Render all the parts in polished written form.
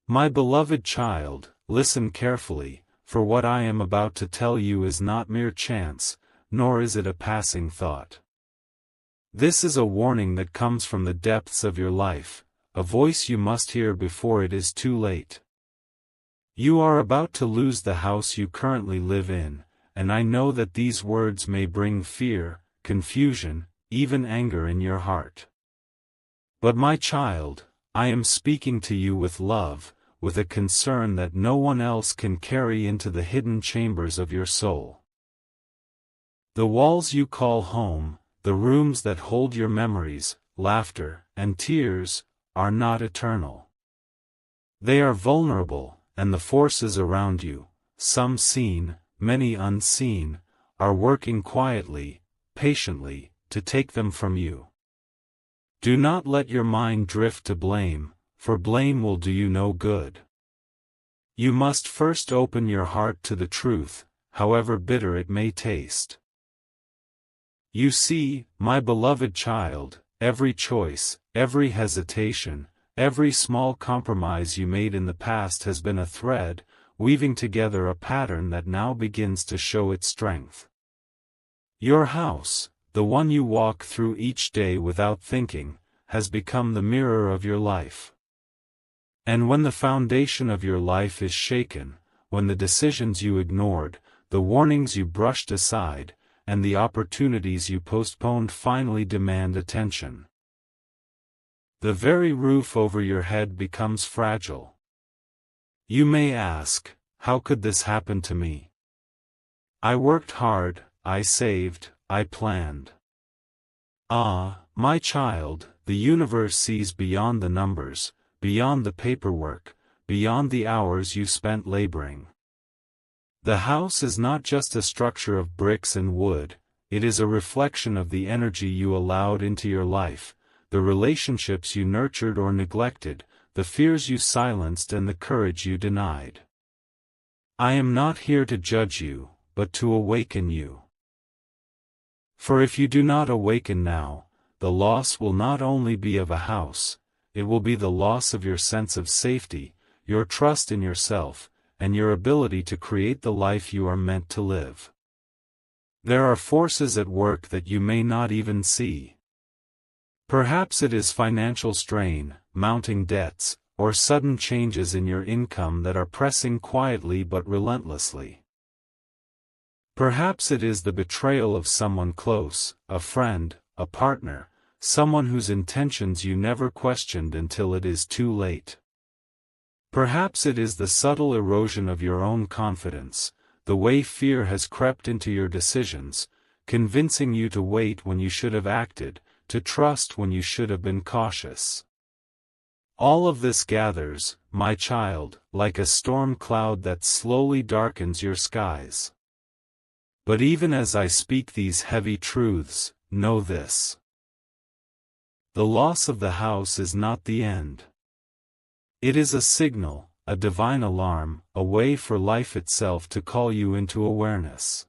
My beloved child, listen carefully, for what I am about to tell you is not mere chance, nor is it a passing thought. This is a warning that comes from the depths of your life, a voice you must hear before it is too late. You are about to lose the house you currently live in, and I know that these words may bring fear, confusion, even anger in your heart. But my child, I am speaking to you with love, with a concern that no one else can carry into the hidden chambers of your soul. The walls you call home, the rooms that hold your memories, laughter, and tears, are not eternal. They are vulnerable, and the forces around you, some seen, many unseen, are working quietly, patiently, to take them from you. Do not let your mind drift to blame, for blame will do you no good. You must first open your heart to the truth, however bitter it may taste. You see, my beloved child, every choice, every hesitation, every small compromise you made in the past has been a thread, weaving together a pattern that now begins to show its strength. Your house, the one you walk through each day without thinking, has become the mirror of your life. And when the foundation of your life is shaken, when the decisions you ignored, the warnings you brushed aside, and the opportunities you postponed finally demand attention, the very roof over your head becomes fragile. You may ask, how could this happen to me? I worked hard, I saved, I planned. Ah, my child, the universe sees beyond the numbers, beyond the paperwork, beyond the hours you spent laboring. The house is not just a structure of bricks and wood, it is a reflection of the energy you allowed into your life, the relationships you nurtured or neglected, the fears you silenced and the courage you denied. I am not here to judge you, but to awaken you. For if you do not awaken now, the loss will not only be of a house, it will be the loss of your sense of safety, your trust in yourself, and your ability to create the life you are meant to live. There are forces at work that you may not even see. Perhaps it is financial strain, mounting debts, or sudden changes in your income that are pressing quietly but relentlessly. Perhaps it is the betrayal of someone close, a friend, a partner, someone whose intentions you never questioned until it is too late. Perhaps it is the subtle erosion of your own confidence, the way fear has crept into your decisions, convincing you to wait when you should have acted, to trust when you should have been cautious. All of this gathers, my child, like a storm cloud that slowly darkens your skies. But even as I speak these heavy truths, know this. The loss of the house is not the end. It is a signal, a divine alarm, a way for life itself to call you into awareness.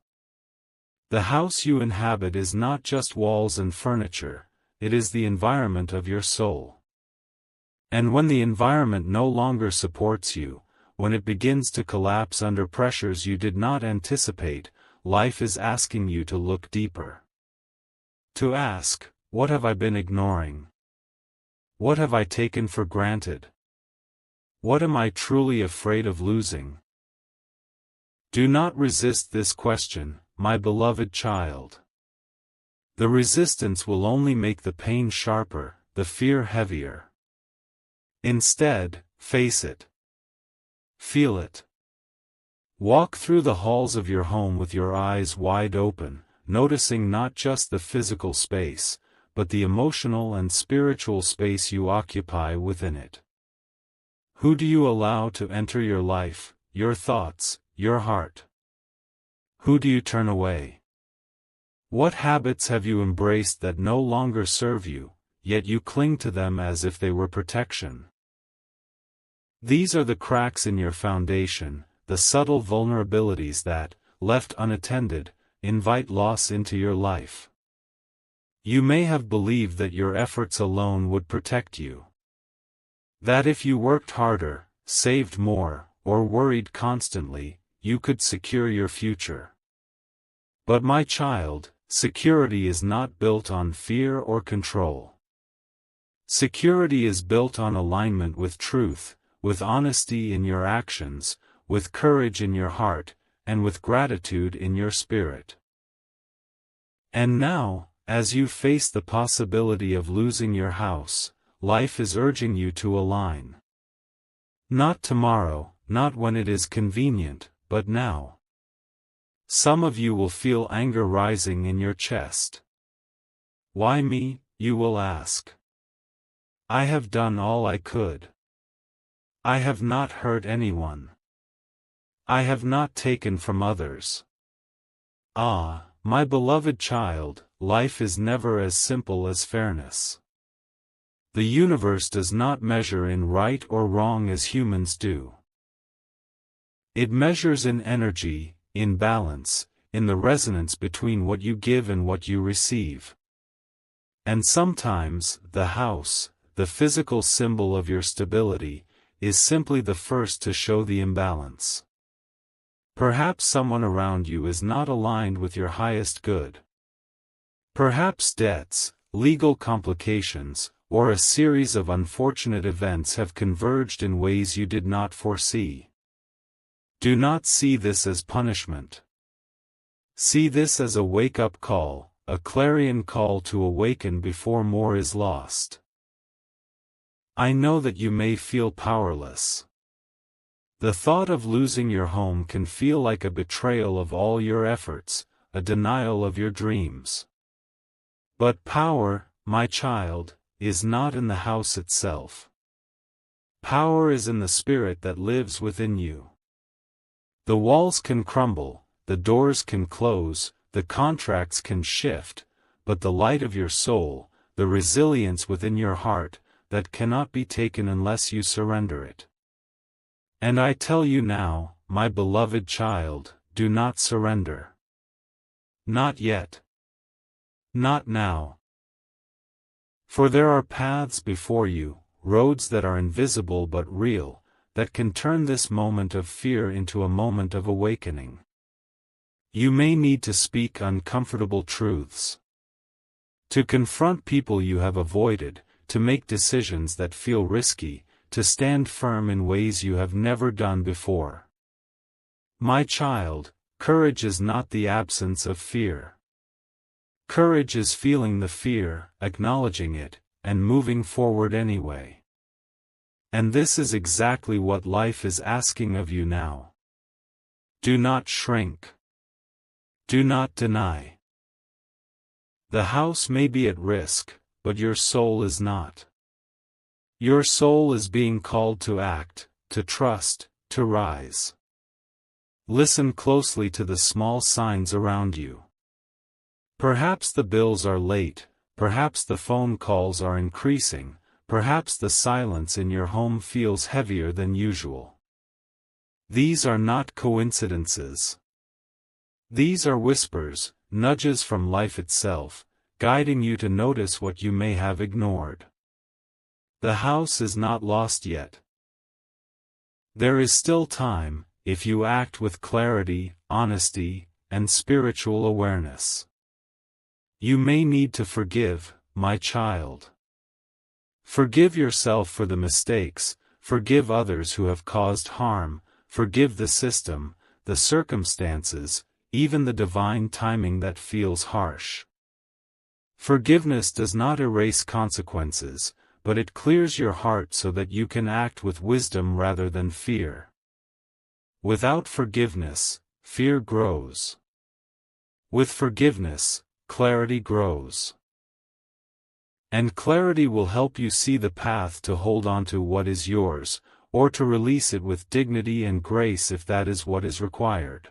The house you inhabit is not just walls and furniture, it is the environment of your soul. And when the environment no longer supports you, when it begins to collapse under pressures you did not anticipate, life is asking you to look deeper. To ask, what have I been ignoring? What have I taken for granted? What am I truly afraid of losing? Do not resist this question, my beloved child. The resistance will only make the pain sharper, the fear heavier. Instead, face it. Feel it. Walk through the halls of your home with your eyes wide open, noticing not just the physical space, but the emotional and spiritual space you occupy within it. Who do you allow to enter your life, your thoughts, your heart? Who do you turn away? What habits have you embraced that no longer serve you, yet you cling to them as if they were protection? These are the cracks in your foundation, the subtle vulnerabilities that, left unattended, invite loss into your life. You may have believed that your efforts alone would protect you. That if you worked harder, saved more, or worried constantly, you could secure your future. But my child, security is not built on fear or control. Security is built on alignment with truth, with honesty in your actions, with courage in your heart, and with gratitude in your spirit. And now, as you face the possibility of losing your house, life is urging you to align. Not tomorrow, not when it is convenient, but now. Some of you will feel anger rising in your chest. Why me, you will ask. I have done all I could. I have not hurt anyone. I have not taken from others. Ah, my beloved child, life is never as simple as fairness. The universe does not measure in right or wrong as humans do. It measures in energy, in balance, in the resonance between what you give and what you receive. And sometimes, the house, the physical symbol of your stability, is simply the first to show the imbalance. Perhaps someone around you is not aligned with your highest good. Perhaps debts, legal complications, or a series of unfortunate events have converged in ways you did not foresee. Do not see this as punishment. See this as a wake-up call, a clarion call to awaken before more is lost. I know that you may feel powerless. The thought of losing your home can feel like a betrayal of all your efforts, a denial of your dreams. But power, my child, is not in the house itself. Power is in the spirit that lives within you. The walls can crumble, the doors can close, the contracts can shift, but the light of your soul, the resilience within your heart, that cannot be taken unless you surrender it. And I tell you now, my beloved child, do not surrender. Not yet. Not now. For there are paths before you, roads that are invisible but real, that can turn this moment of fear into a moment of awakening. You may need to speak uncomfortable truths. To confront people you have avoided, to make decisions that feel risky, to stand firm in ways you have never done before. My child, courage is not the absence of fear. Courage is feeling the fear, acknowledging it, and moving forward anyway. And this is exactly what life is asking of you now. Do not shrink. Do not deny. The house may be at risk, but your soul is not. Your soul is being called to act, to trust, to rise. Listen closely to the small signs around you. Perhaps the bills are late, perhaps the phone calls are increasing, perhaps the silence in your home feels heavier than usual. These are not coincidences. These are whispers, nudges from life itself, guiding you to notice what you may have ignored. The house is not lost yet. There is still time, if you act with clarity, honesty, and spiritual awareness. You may need to forgive, my child. Forgive yourself for the mistakes, forgive others who have caused harm, forgive the system, the circumstances, even the divine timing that feels harsh. Forgiveness does not erase consequences, but it clears your heart so that you can act with wisdom rather than fear. Without forgiveness, fear grows. With forgiveness, clarity grows. And clarity will help you see the path to hold on to what is yours, or to release it with dignity and grace if that is what is required.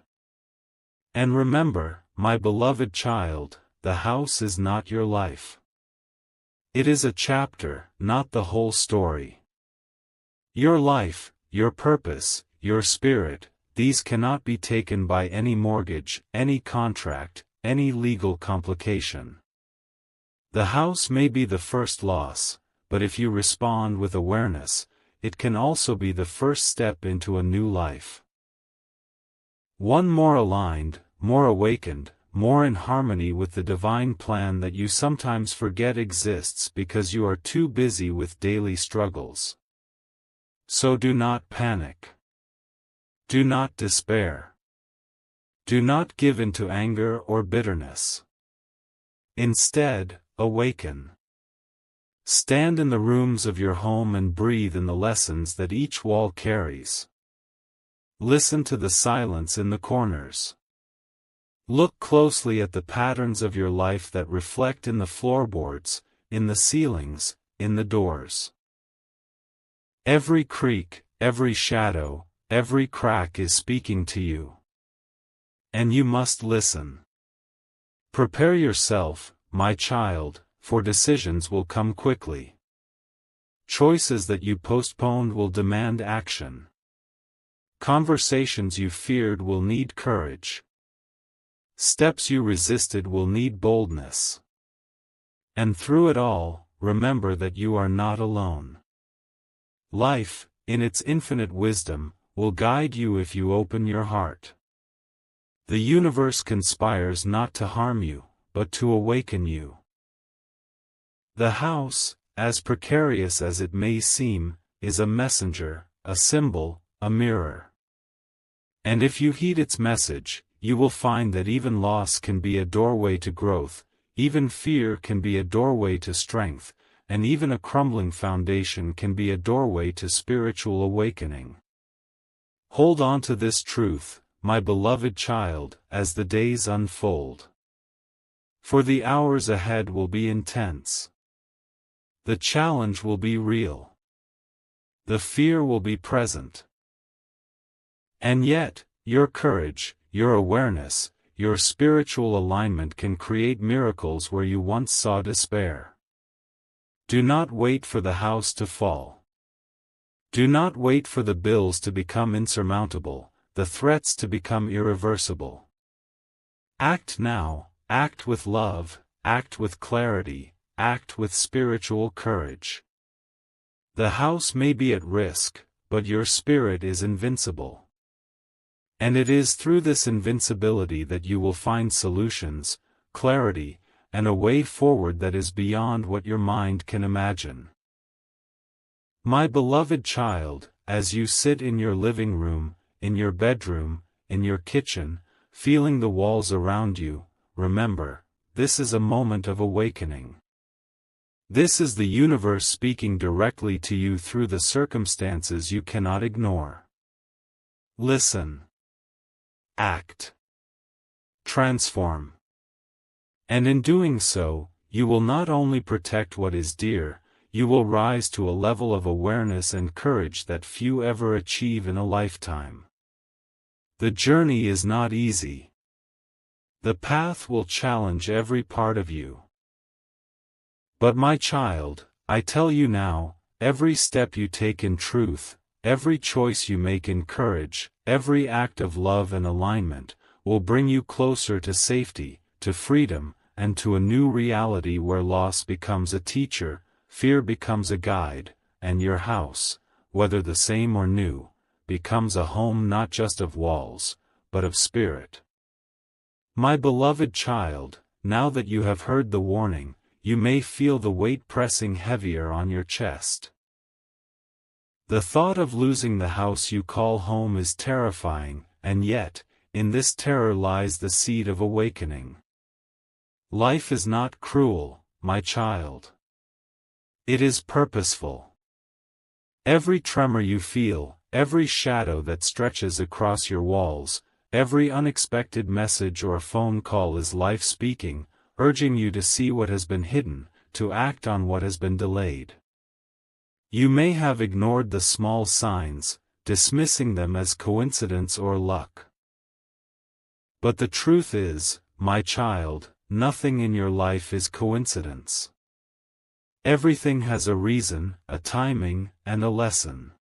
And remember, my beloved child, the house is not your life. It is a chapter, not the whole story. Your life, your purpose, your spirit, these cannot be taken by any mortgage, any contract, any legal complication. The house may be the first loss, but if you respond with awareness, it can also be the first step into a new life. One more aligned, more awakened, more in harmony with the divine plan that you sometimes forget exists because you are too busy with daily struggles. So do not panic. Do not despair. Do not give in to anger or bitterness. Instead, awaken. Stand in the rooms of your home and breathe in the lessons that each wall carries. Listen to the silence in the corners. Look closely at the patterns of your life that reflect in the floorboards, in the ceilings, in the doors. Every creak, every shadow, every crack is speaking to you. And you must listen. Prepare yourself, my child, for decisions will come quickly. Choices that you postponed will demand action. Conversations you feared will need courage. Steps you resisted will need boldness. And through it all, remember that you are not alone. Life, in its infinite wisdom, will guide you if you open your heart. The universe conspires not to harm you, but to awaken you. The house, as precarious as it may seem, is a messenger, a symbol, a mirror. And if you heed its message, you will find that even loss can be a doorway to growth, even fear can be a doorway to strength, and even a crumbling foundation can be a doorway to spiritual awakening. Hold on to this truth, my beloved child, as the days unfold. For the hours ahead will be intense. The challenge will be real. The fear will be present. And yet, your courage, your awareness, your spiritual alignment can create miracles where you once saw despair. Do not wait for the house to fall. Do not wait for the bills to become insurmountable, the threats to become irreversible. Act now, act with love, act with clarity, act with spiritual courage. The house may be at risk, but your spirit is invincible. And it is through this invincibility that you will find solutions, clarity, and a way forward that is beyond what your mind can imagine. My beloved child, as you sit in your living room, in your bedroom, in your kitchen, feeling the walls around you, remember, this is a moment of awakening. This is the universe speaking directly to you through the circumstances you cannot ignore. Listen. Act. Transform. And in doing so, you will not only protect what is dear, you will rise to a level of awareness and courage that few ever achieve in a lifetime. The journey is not easy. The path will challenge every part of you. But my child, I tell you now, every step you take in truth, every choice you make in courage, every act of love and alignment, will bring you closer to safety, to freedom, and to a new reality where loss becomes a teacher, fear becomes a guide, and your house, whether the same or new, becomes a home not just of walls, but of spirit. My beloved child, now that you have heard the warning, you may feel the weight pressing heavier on your chest. The thought of losing the house you call home is terrifying, and yet, in this terror lies the seed of awakening. Life is not cruel, my child. It is purposeful. Every tremor you feel, every shadow that stretches across your walls, every unexpected message or phone call is life speaking, urging you to see what has been hidden, to act on what has been delayed. You may have ignored the small signs, dismissing them as coincidence or luck. But the truth is, my child, nothing in your life is coincidence. Everything has a reason, a timing, and a lesson.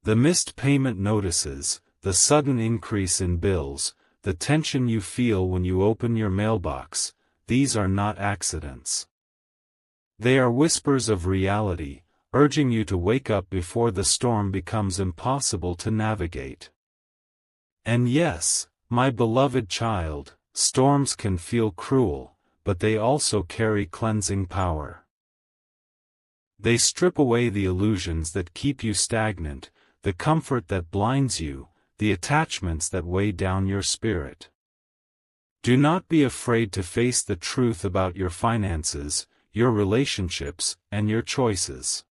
The missed payment notices, the sudden increase in bills, the tension you feel when you open your mailbox, these are not accidents. They are whispers of reality, urging you to wake up before the storm becomes impossible to navigate. And yes, my beloved child, storms can feel cruel, but they also carry cleansing power. They strip away the illusions that keep you stagnant, the comfort that blinds you, the attachments that weigh down your spirit. Do not be afraid to face the truth about your finances, your relationships, and your choices.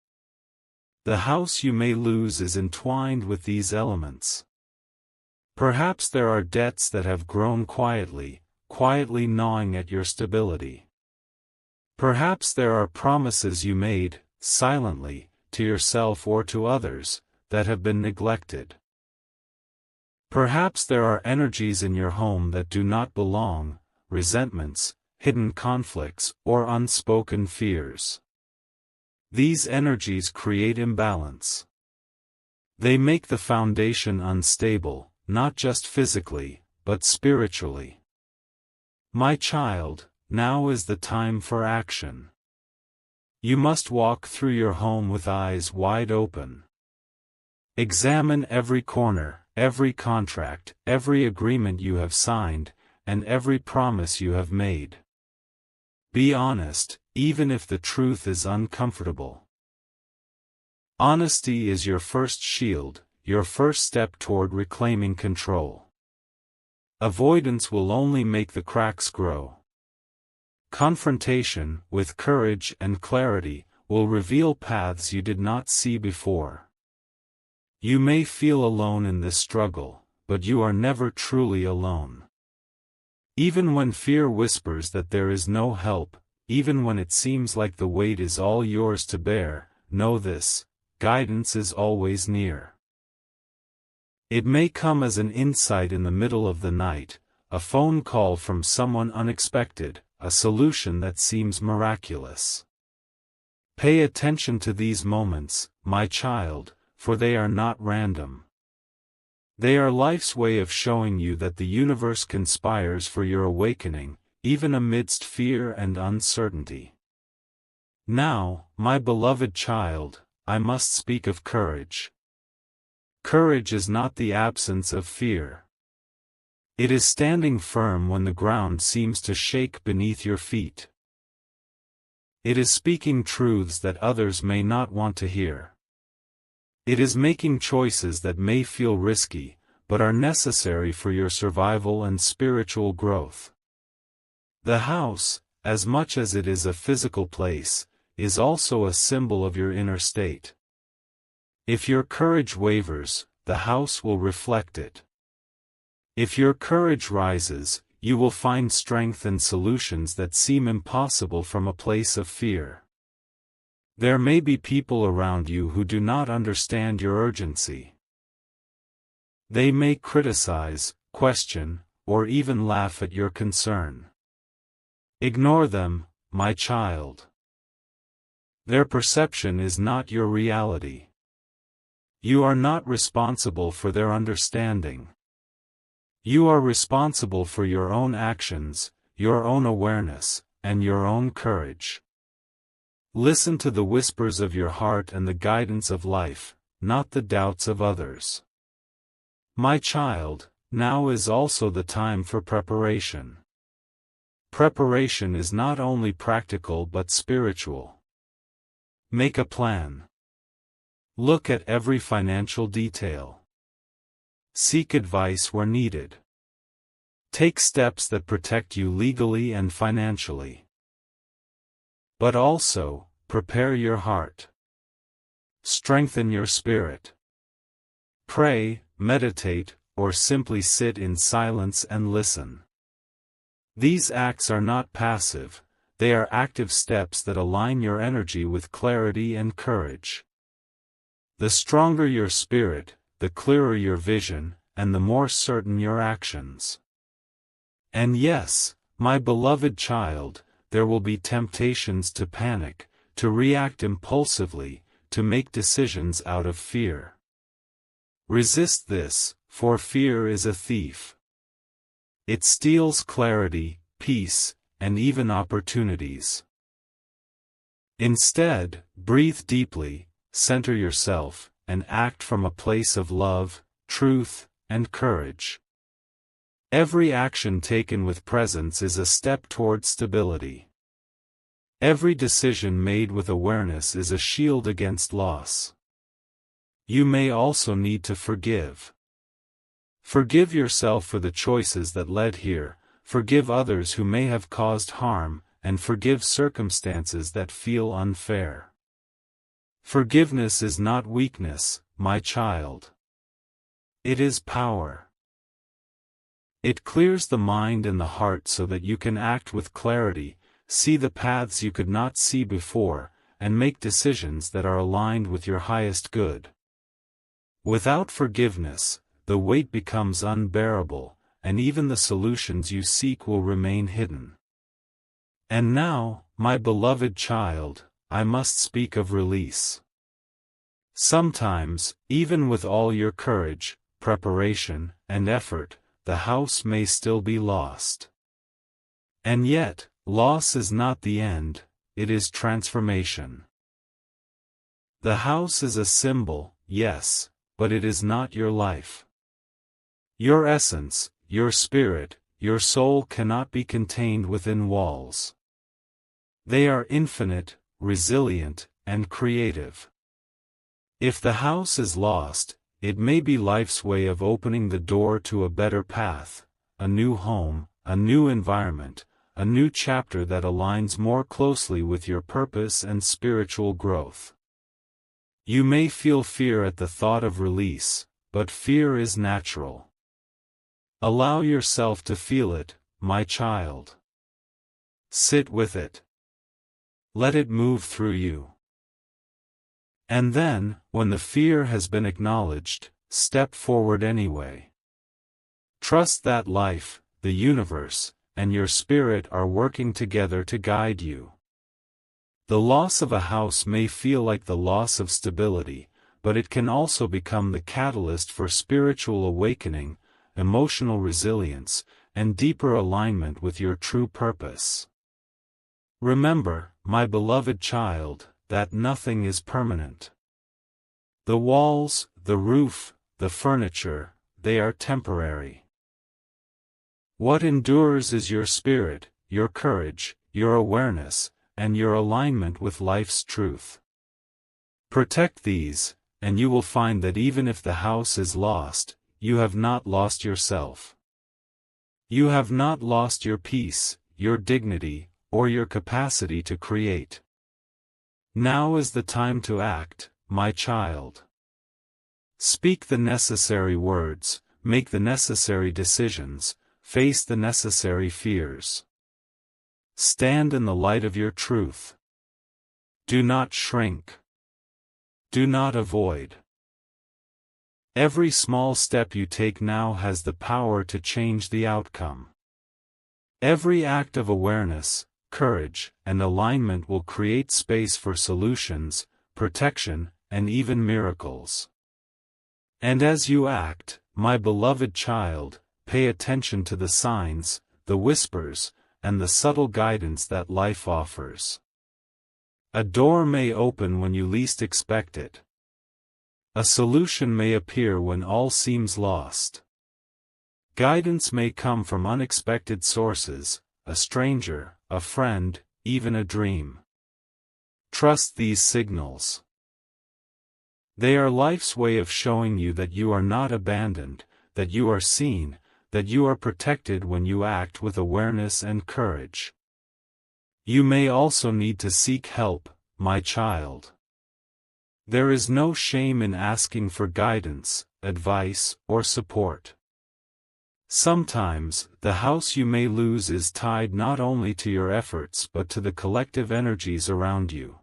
The house you may lose is entwined with these elements. Perhaps there are debts that have grown quietly gnawing at your stability. Perhaps there are promises you made, silently, to yourself or to others, that have been neglected. Perhaps there are energies in your home that do not belong, resentments, hidden conflicts, or unspoken fears. These energies create imbalance. They make the foundation unstable, not just physically, but spiritually. My child, now is the time for action. You must walk through your home with eyes wide open. Examine every corner, every contract, every agreement you have signed, and every promise you have made. Be honest, even if the truth is uncomfortable. Honesty is your first shield, your first step toward reclaiming control. Avoidance will only make the cracks grow. Confrontation, with courage and clarity, will reveal paths you did not see before. You may feel alone in this struggle, but you are never truly alone. Even when fear whispers that there is no help, even when it seems like the weight is all yours to bear, know this: guidance is always near. It may come as an insight in the middle of the night, a phone call from someone unexpected, a solution that seems miraculous. Pay attention to these moments, my child, for they are not random. They are life's way of showing you that the universe conspires for your awakening, even amidst fear and uncertainty. Now, my beloved child, I must speak of courage. Courage is not the absence of fear. It is standing firm when the ground seems to shake beneath your feet. It is speaking truths that others may not want to hear. It is making choices that may feel risky, but are necessary for your survival and spiritual growth. The house, as much as it is a physical place, is also a symbol of your inner state. If your courage wavers, the house will reflect it. If your courage rises, you will find strength and solutions that seem impossible from a place of fear. There may be people around you who do not understand your urgency. They may criticize, question, or even laugh at your concern. Ignore them, my child. Their perception is not your reality. You are not responsible for their understanding. You are responsible for your own actions, your own awareness, and your own courage. Listen to the whispers of your heart and the guidance of life, not the doubts of others. My child, now is also the time for preparation. Preparation is not only practical but spiritual. Make a plan. Look at every financial detail. Seek advice where needed. Take steps that protect you legally and financially. But also, prepare your heart. Strengthen your spirit. Pray, meditate, or simply sit in silence and listen. These acts are not passive, they are active steps that align your energy with clarity and courage. The stronger your spirit, the clearer your vision, and the more certain your actions. And yes, my beloved child, there will be temptations to panic, to react impulsively, to make decisions out of fear. Resist this, for fear is a thief. It steals clarity, peace, and even opportunities. Instead, breathe deeply, center yourself, and act from a place of love, truth, and courage. Every action taken with presence is a step toward stability. Every decision made with awareness is a shield against loss. You may also need to forgive. Forgive yourself for the choices that led here, forgive others who may have caused harm, and forgive circumstances that feel unfair. Forgiveness is not weakness, my child. It is power. It clears the mind and the heart so that you can act with clarity, see the paths you could not see before, and make decisions that are aligned with your highest good. Without forgiveness, the weight becomes unbearable, and even the solutions you seek will remain hidden. And now, my beloved child, I must speak of release. Sometimes, even with all your courage, preparation, and effort, the house may still be lost. And yet, loss is not the end, it is transformation. The house is a symbol, yes, but it is not your life. Your essence, your spirit, your soul cannot be contained within walls. They are infinite, resilient, and creative. If the house is lost, it may be life's way of opening the door to a better path, a new home, a new environment, a new chapter that aligns more closely with your purpose and spiritual growth. You may feel fear at the thought of release, but fear is natural. Allow yourself to feel it, my child. Sit with it. Let it move through you. And then, when the fear has been acknowledged, step forward anyway. Trust that life, the universe, and your spirit are working together to guide you. The loss of a house may feel like the loss of stability, but it can also become the catalyst for spiritual awakening, emotional resilience, and deeper alignment with your true purpose. Remember, my beloved child, that nothing is permanent. The walls, the roof, the furniture, they are temporary. What endures is your spirit, your courage, your awareness, and your alignment with life's truth. Protect these, and you will find that even if the house is lost, you have not lost yourself. You have not lost your peace, your dignity, or your capacity to create. Now is the time to act, my child. Speak the necessary words, make the necessary decisions, face the necessary fears. Stand in the light of your truth. Do not shrink. Do not avoid. Every small step you take now has the power to change the outcome. Every act of awareness, courage, and alignment will create space for solutions, protection, and even miracles. And as you act, my beloved child, pay attention to the signs, the whispers, and the subtle guidance that life offers. A door may open when you least expect it. A solution may appear when all seems lost. Guidance may come from unexpected sources, a stranger, a friend, even a dream. Trust these signals. They are life's way of showing you that you are not abandoned, that you are seen, that you are protected when you act with awareness and courage. You may also need to seek help, my child. There is no shame in asking for guidance, advice, or support. Sometimes, the house you may lose is tied not only to your efforts but to the collective energies around you.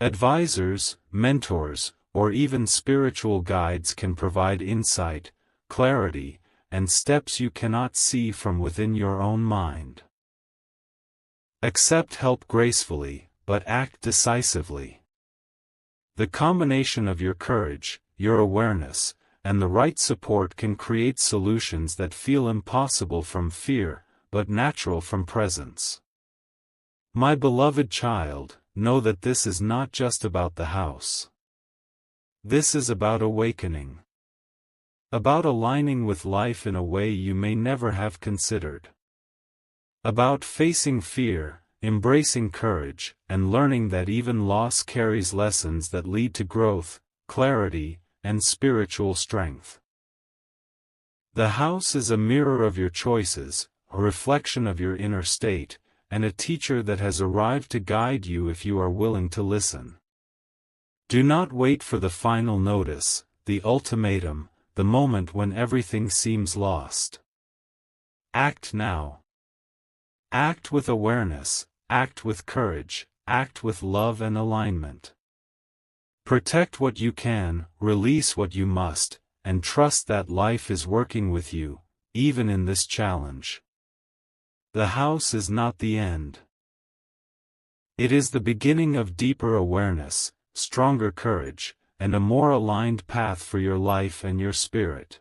Advisors, mentors, or even spiritual guides can provide insight, clarity, and steps you cannot see from within your own mind. Accept help gracefully, but act decisively. The combination of your courage, your awareness, and the right support can create solutions that feel impossible from fear, but natural from presence. My beloved child, know that this is not just about the house. This is about awakening. About aligning with life in a way you may never have considered. About facing fear, embracing courage, and learning that even loss carries lessons that lead to growth, clarity, and spiritual strength. The house is a mirror of your choices, a reflection of your inner state, and a teacher that has arrived to guide you if you are willing to listen. Do not wait for the final notice, the ultimatum, the moment when everything seems lost. Act now. Act with awareness, act with courage, act with love and alignment. Protect what you can, release what you must, and trust that life is working with you, even in this challenge. The house is not the end. It is the beginning of deeper awareness, stronger courage, and a more aligned path for your life and your spirit.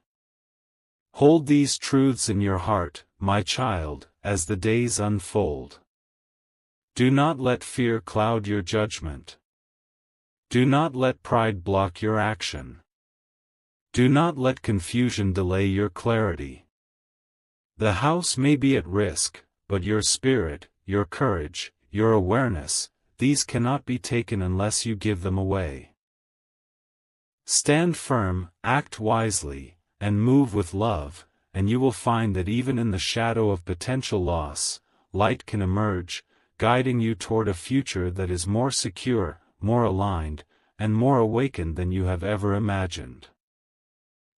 Hold these truths in your heart, my child, as the days unfold. Do not let fear cloud your judgment. Do not let pride block your action. Do not let confusion delay your clarity. The house may be at risk, but your spirit, your courage, your awareness, these cannot be taken unless you give them away. Stand firm, act wisely, and move with love, and you will find that even in the shadow of potential loss, light can emerge, guiding you toward a future that is more secure, more aligned, and more awakened than you have ever imagined.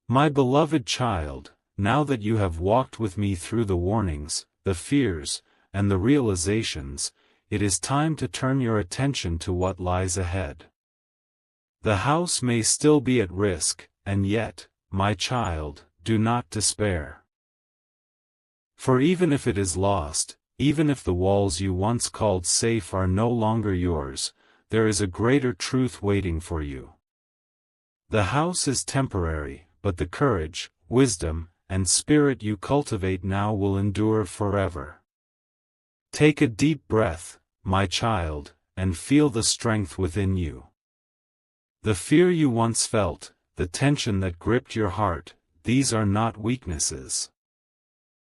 My beloved child, now that you have walked with me through the warnings, the fears, and the realizations, it is time to turn your attention to what lies ahead. The house may still be at risk, and yet, my child, do not despair. For even if it is lost, even if the walls you once called safe are no longer yours, there is a greater truth waiting for you. The house is temporary, but the courage, wisdom, and spirit you cultivate now will endure forever. Take a deep breath, my child, and feel the strength within you. The fear you once felt, the tension that gripped your heart, these are not weaknesses.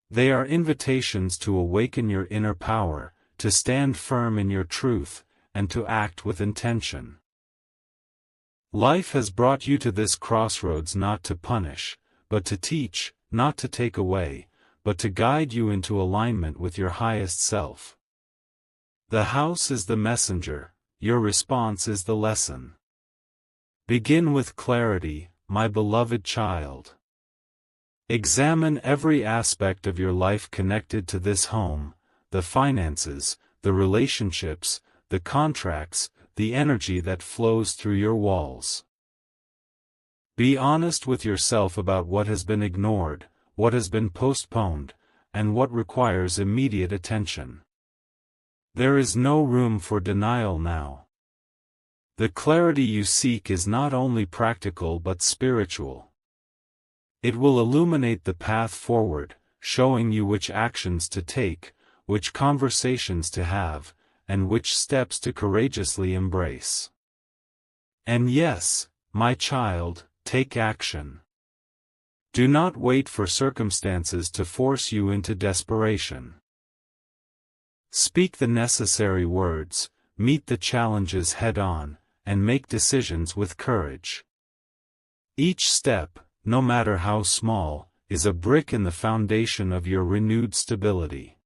They are invitations to awaken your inner power, to stand firm in your truth, and to act with intention. Life has brought you to this crossroads not to punish, but to teach, not to take away, but to guide you into alignment with your highest self. The house is the messenger, your response is the lesson. Begin with clarity, my beloved child. Examine every aspect of your life connected to this home, the finances, the relationships, the contracts, the energy that flows through your walls. Be honest with yourself about what has been ignored, what has been postponed, and what requires immediate attention. There is no room for denial now. The clarity you seek is not only practical but spiritual. It will illuminate the path forward, showing you which actions to take, which conversations to have, and which steps to courageously embrace. And yes, my child, take action. Do not wait for circumstances to force you into desperation. Speak the necessary words, meet the challenges head-on, and make decisions with courage. Each step, no matter how small, is a brick in the foundation of your renewed stability.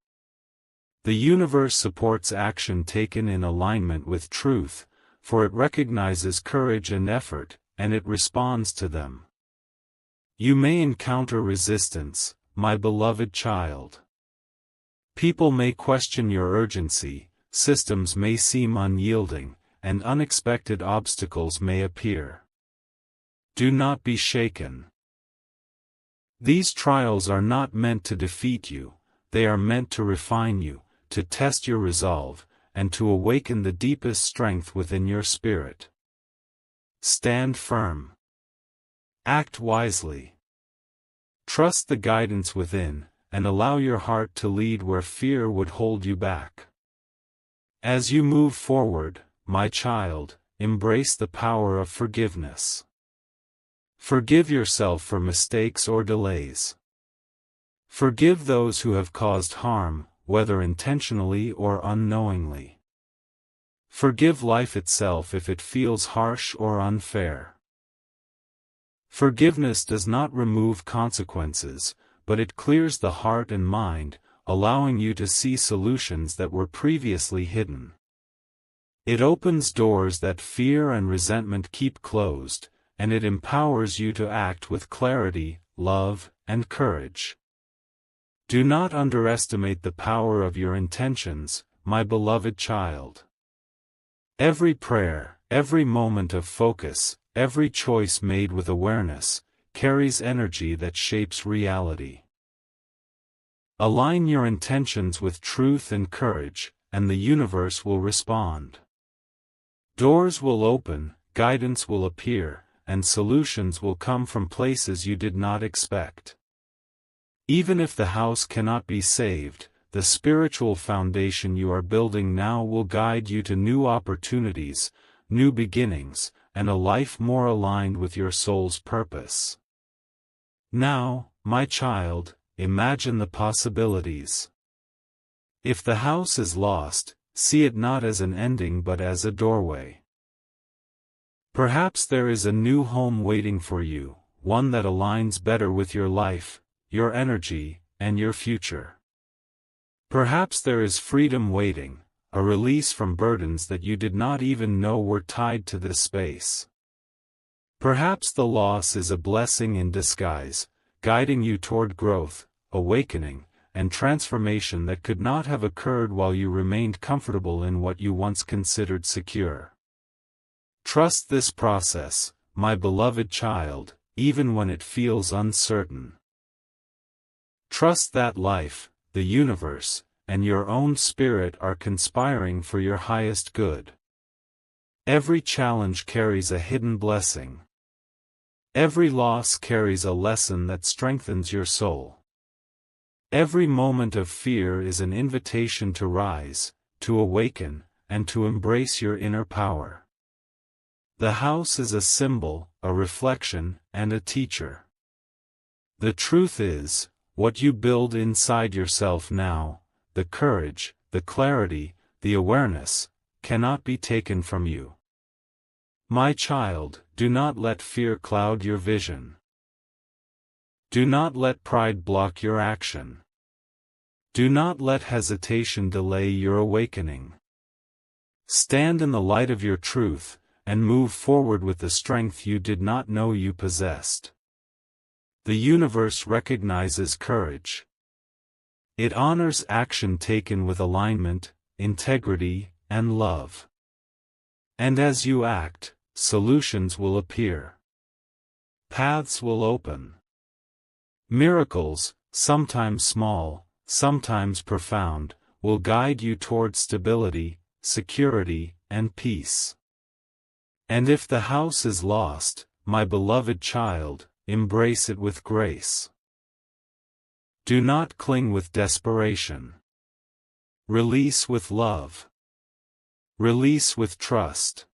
The universe supports action taken in alignment with truth, for it recognizes courage and effort, and it responds to them. You may encounter resistance, my beloved child. People may question your urgency, systems may seem unyielding, and unexpected obstacles may appear. Do not be shaken. These trials are not meant to defeat you, they are meant to refine you, to test your resolve, and to awaken the deepest strength within your spirit. Stand firm. Act wisely. Trust the guidance within, and allow your heart to lead where fear would hold you back. As you move forward, my child, embrace the power of forgiveness. Forgive yourself for mistakes or delays. Forgive those who have caused harm, whether intentionally or unknowingly. Forgive life itself if it feels harsh or unfair. Forgiveness does not remove consequences, but it clears the heart and mind, allowing you to see solutions that were previously hidden. It opens doors that fear and resentment keep closed, and it empowers you to act with clarity, love, and courage. Do not underestimate the power of your intentions, my beloved child. Every prayer, every moment of focus, every choice made with awareness, carries energy that shapes reality. Align your intentions with truth and courage, and the universe will respond. Doors will open, guidance will appear, and solutions will come from places you did not expect. Even if the house cannot be saved, the spiritual foundation you are building now will guide you to new opportunities, new beginnings, and a life more aligned with your soul's purpose. Now, my child, imagine the possibilities. If the house is lost, see it not as an ending but as a doorway. Perhaps there is a new home waiting for you, one that aligns better with your life, your energy, and your future. Perhaps there is freedom waiting, a release from burdens that you did not even know were tied to this space. Perhaps the loss is a blessing in disguise, guiding you toward growth, awakening, and transformation that could not have occurred while you remained comfortable in what you once considered secure. Trust this process, my beloved child, even when it feels uncertain. Trust that life, the universe, and your own spirit are conspiring for your highest good. Every challenge carries a hidden blessing. Every loss carries a lesson that strengthens your soul. Every moment of fear is an invitation to rise, to awaken, and to embrace your inner power. The house is a symbol, a reflection, and a teacher. The truth is, what you build inside yourself now, the courage, the clarity, the awareness, cannot be taken from you. My child, do not let fear cloud your vision. Do not let pride block your action. Do not let hesitation delay your awakening. Stand in the light of your truth, and move forward with the strength you did not know you possessed. The universe recognizes courage. It honors action taken with alignment, integrity, and love. And as you act, solutions will appear. Paths will open. Miracles, sometimes small, sometimes profound, will guide you toward stability, security, and peace. And if the house is lost, my beloved child, embrace it with grace. Do not cling with desperation. Release with love. Release with trust.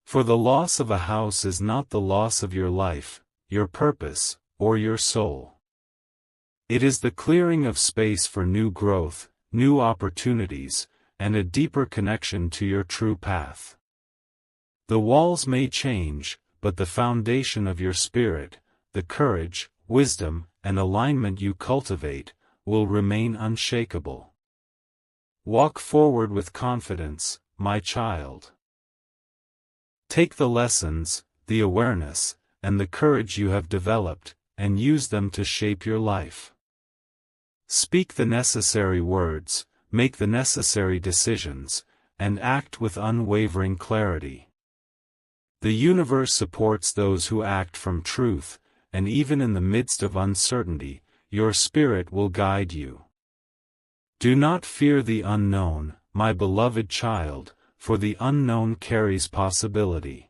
For the loss of a house is not the loss of your life, your purpose, or your soul. It is the clearing of space for new growth, new opportunities, and a deeper connection to your true path. The walls may change, but the foundation of your spirit, the courage, wisdom, and alignment you cultivate, will remain unshakable. Walk forward with confidence, my child. Take the lessons, the awareness, and the courage you have developed, and use them to shape your life. Speak the necessary words, make the necessary decisions, and act with unwavering clarity. The universe supports those who act from truth, and even in the midst of uncertainty, your spirit will guide you. Do not fear the unknown, my beloved child, for the unknown carries possibility.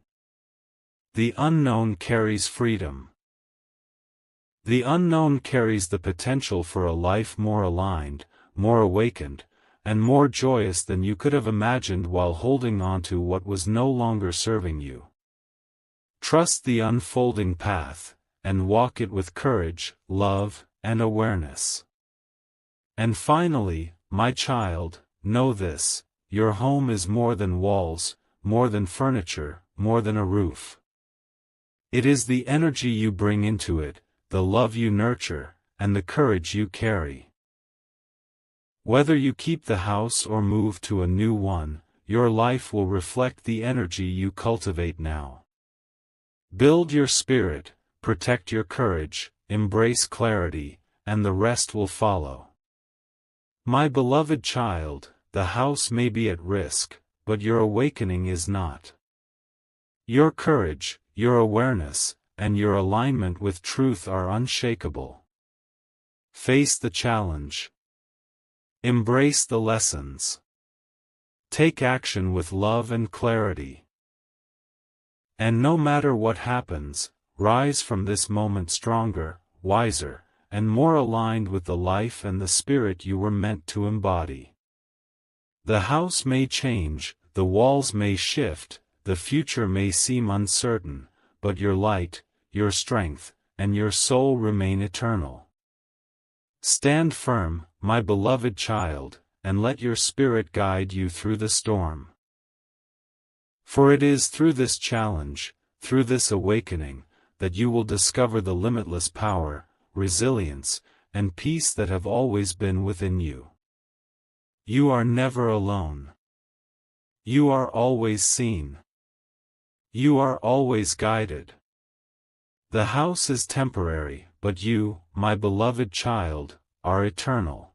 The unknown carries freedom. The unknown carries the potential for a life more aligned, more awakened, and more joyous than you could have imagined while holding on to what was no longer serving you. Trust the unfolding path, and walk it with courage, love, and awareness. And finally, my child, know this: your home is more than walls, more than furniture, more than a roof. It is the energy you bring into it, the love you nurture, and the courage you carry. Whether you keep the house or move to a new one, your life will reflect the energy you cultivate now. Build your spirit, protect your courage, embrace clarity, and the rest will follow. My beloved child, the house may be at risk, but your awakening is not. Your courage, your awareness, and your alignment with truth are unshakable. Face the challenge. Embrace the lessons. Take action with love and clarity. And no matter what happens, rise from this moment stronger, wiser, and more aligned with the life and the spirit you were meant to embody. The house may change, the walls may shift, the future may seem uncertain, but your light, your strength, and your soul remain eternal. Stand firm, my beloved child, and let your spirit guide you through the storm. For it is through this challenge, through this awakening, that you will discover the limitless power, resilience, and peace that have always been within you. You are never alone. You are always seen. You are always guided. The house is temporary, but you, my beloved child, are eternal.